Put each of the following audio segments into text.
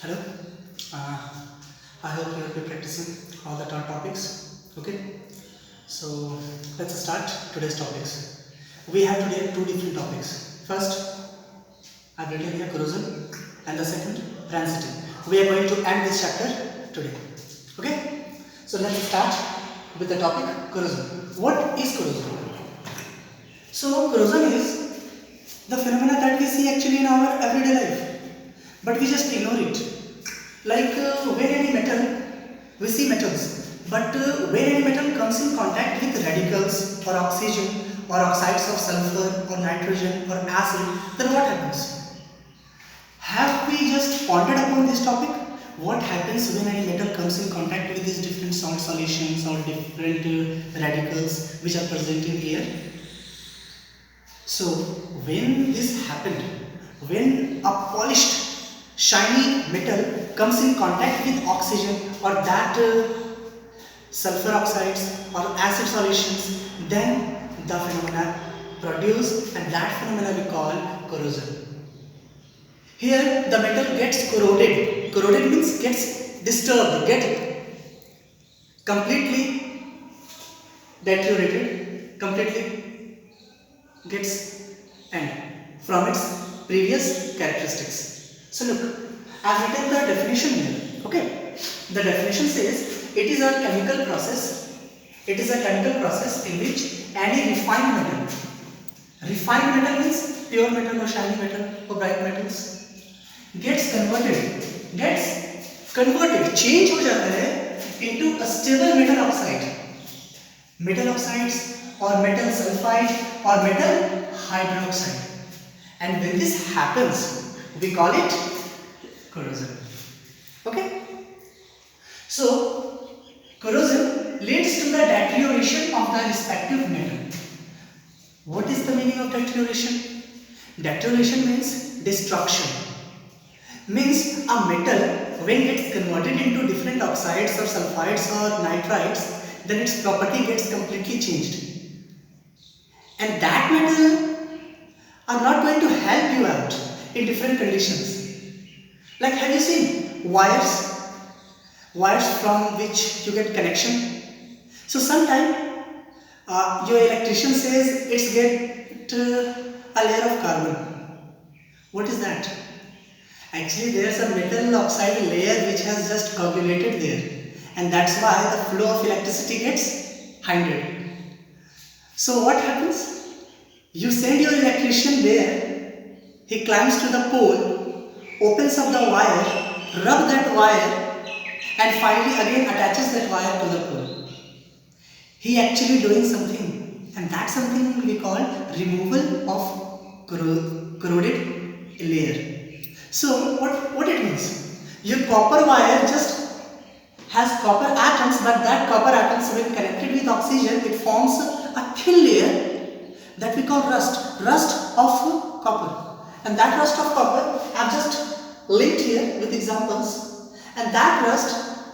Hello. Uh, I hope you will be practicing all the topics. Okay. So let's start today's topics. We have today two different topics. First, I've written here corrosion, and the second, rancidity. We are going to end this chapter today. Okay. So let's start with the topic corrosion. What is corrosion? So corrosion is the phenomena that we see actually in our everyday life, but we just ignore it. Like when any metal, we see metals, but when any metal comes in contact with radicals or oxygen or oxides of sulfur or nitrogen or acid, then what happens? Have we just pondered upon this topic? What happens when any metal comes in contact with these different salt solutions or different radicals which are present in air? So when this happened, when a polished shiny metal comes in contact with oxygen or that sulfur oxides or acid solutions, then the phenomena produce, and that phenomena we call corrosion. Here the metal gets corroded. Corroded means gets disturbed, get completely deteriorated, completely gets end from its previous characteristics. So look, I have written the definition here. Okay, the definition says it is a chemical process. It is a chemical process in which any refined metal means pure metal or shiny metal or bright metals, gets converted, change हो जाता है into a stable metal oxides or metal sulfide or metal hydroxide. And when this happens, we call it corrosion. Okay? So, corrosion leads to the deterioration of the respective metal. What is the meaning of deterioration? Deterioration means destruction. Means a metal, when it's converted into different oxides or sulfides or nitrides, then its property gets completely changed. And that metal are not going to help you out in different conditions. Like, have you seen wires from which you get connection? So sometime your electrician says it's get a layer of carbon. What is that? Actually, there's a metal oxide layer which has just coagulated there, and that's why the flow of electricity gets hindered. So what happens? You send your electrician there, he climbs to the pole, opens up the wire, rub that wire, and finally again attaches that wire to the pole. He actually doing something, and that's something we call removal of corroded layer. So what it means? Your copper wire just has copper atoms, but that copper atoms when connected with oxygen, it forms a thin layer that we call rust of copper. And that rust of copper I've just linked here with examples, and that rust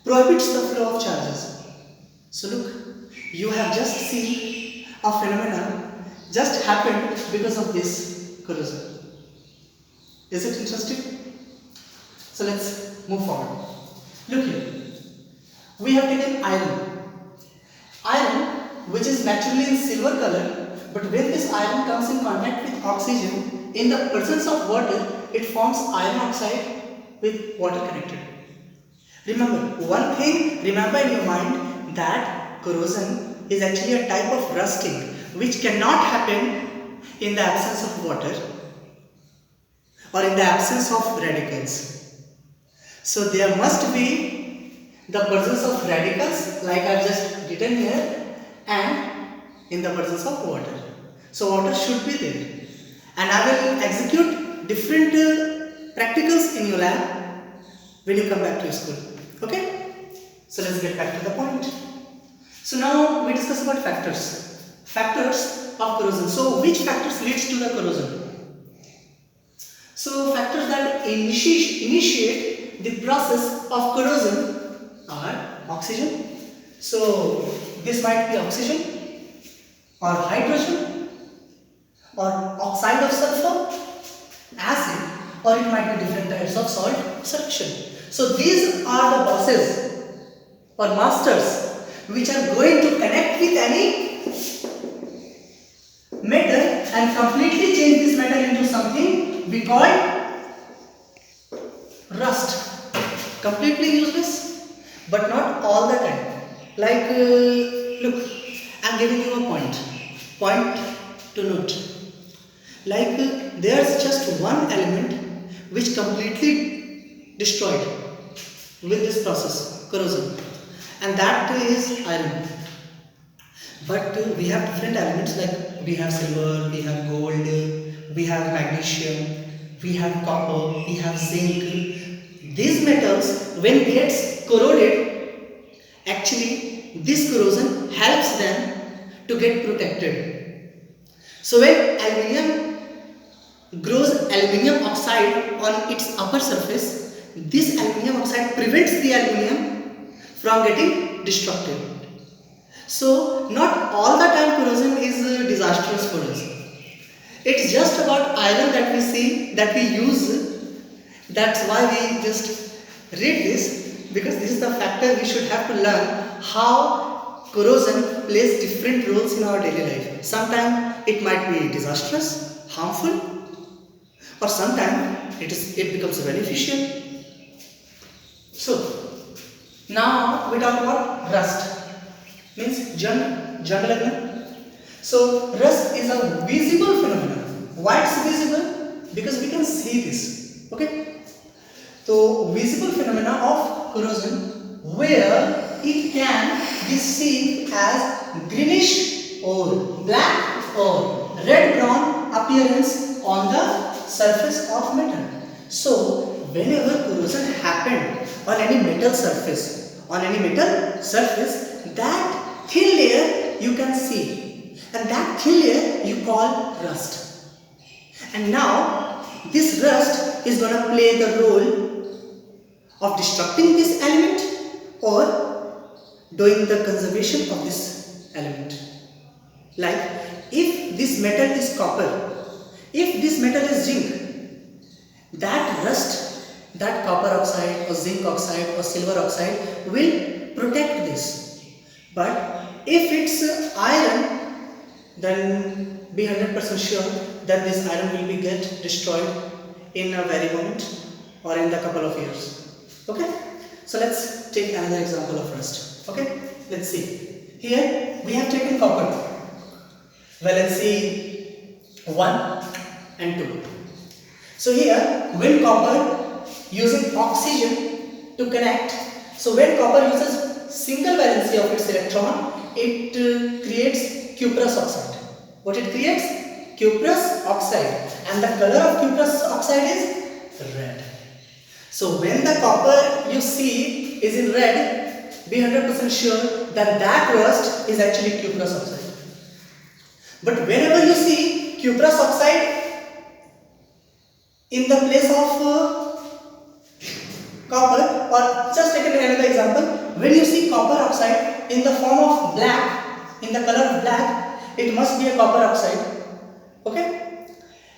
prohibits the flow of charges. So look, you have just seen a phenomenon just happened because of this corrosion. Is it interesting? So let's move forward. Look here. We have taken iron. Iron, which is naturally in silver color, but when this iron comes in contact with oxygen, in the presence of water, it forms iron oxide with water connected. Remember, one thing, remember in your mind that corrosion is actually a type of rusting which cannot happen in the absence of water or in the absence of radicals. So there must be the presence of radicals, like I have just written here, and in the presence of water. So water should be there, and I will execute different practicals in your lab when you come back to school. Okay? So let's get back to the point. So now we discuss about factors of corrosion. So which factors leads to the corrosion? So factors that initiate the process of corrosion are oxygen. So this might be oxygen or hydrogen or oxide of sulfur, acid or it might be different types of salt solution. So these are the bosses or masters which are going to connect with any metal and completely change this metal into something we call rust. Completely useless, but not all the time. Like look, I am giving you a point to note. Like there's just one element which completely destroyed with this process, corrosion, and that is iron. But we have different elements, like we have silver, we have gold, we have magnesium, we have copper, we have zinc. These metals, when gets corroded, actually this corrosion helps them to get protected. So when aluminium grows aluminium oxide on its upper surface, this aluminium oxide prevents the aluminium from getting destructed. So not all the time corrosion is disastrous for us. It's just about iron that we see, that we use. That's why we just read this, because this is the factor we should have to learn how corrosion plays different roles in our daily life. Sometimes it might be disastrous, harmful, or sometimes it becomes beneficial. So now we talk about rust, means jung. So rust is a visible phenomenon. Why it's visible? Because we can see this. Okay. So visible phenomena of corrosion where it can be seen as greenish or black or red brown appearance on the surface of metal. So whenever corrosion happened on any metal surface, that thin layer you can see, and that thin layer you call rust. And now this rust is going to play the role of destructing this element or doing the conservation of this element. Like if this metal is copper, if this metal is zinc, that rust, that copper oxide or zinc oxide or silver oxide will protect this. But if it's iron, then be 100% sure that this iron will be get destroyed in a very moment or in the couple of years. Okay, so let's take another example of rust. Okay, let's see. Here we have taken copper. Well, let's see 1 and 2. So here, when copper using oxygen to connect, so when copper uses single valency of its electron, it creates cuprous oxide. What it creates? Cuprous oxide, and the color of cuprous oxide is red. So when the copper you see is in red, be 100% sure that that rust is actually cuprous oxide. But whenever you see cuprous oxide in the place of copper, or just take another example, when you see copper oxide in the form of black, in the color of black, it must be a copper oxide. Okay,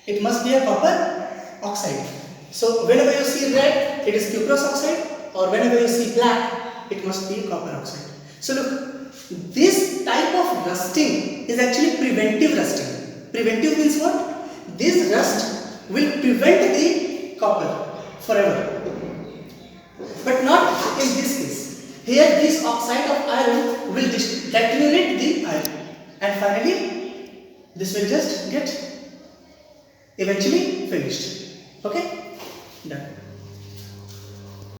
it must be a copper oxide. So whenever you see red, it is cuprous oxide, or whenever you see black, it must be copper oxide. So look, this type of rusting is actually preventive rusting. Preventive means what? This rust will prevent the copper forever, but not in this case. Here this oxide of iron will deteriorate the iron, and finally this will just get eventually finished. Okay, done.